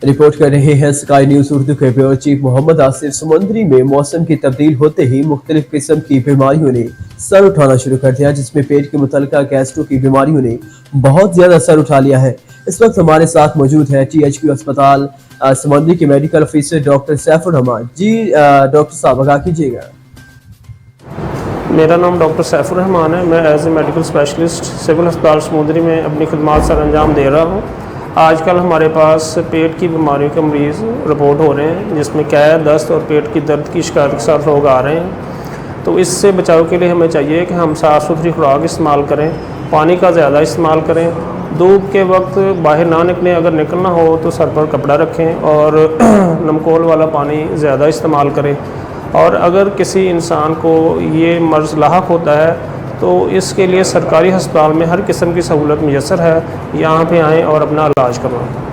Report कर रहे हैं स्काई न्यूज उर्दू के ब्यूरो चीफ मोहम्मद आसिफ। समुद्री में मौसम की तब्दील होते ही मुख्तलिफ किस्म की बीमारियों ने सर उठाना शुरू कर दिया, जिसमें पेट के मुतल्लिका गैस्ट्रो की बीमारियों ने बहुत ज्यादा सर उठा लिया है। इस वक्त हमारे साथ मौजूद है THQ अस्पताल समुद्री के medical officer doctor Saifur Rehman ji. Doctor साहब आगाह कीजिएगा। मेरा नाम डॉक्टर सैफुर रहमान है। मैं as a medical specialist civil अस्पताल समुद्री में अपनी खिदमात सर अंजाम दे रहा हूँ। आजकल हमारे पास पेट की बीमारियों के मरीज़ रिपोर्ट हो रहे हैं, जिसमें कैद, दस्त और पेट की दर्द की शिकायत के साथ लोग आ रहे हैं। तो इससे बचाव के लिए हमें चाहिए कि हम साफ़ सुथरी खुराक इस्तेमाल करें, पानी का ज़्यादा इस्तेमाल करें, धूप के वक्त बाहर ना निकलें, अगर निकलना हो तो सर पर कपड़ा रखें और नमकोल वाला पानी ज़्यादा इस्तेमाल करें। और अगर किसी इंसान को ये मर्ज़ लाहक होता है तो इसके लिए सरकारी अस्पताल में हर किस्म की सहूलत मुयस्सर है। यहाँ पे आएँ और अपना इलाज करवाएँ।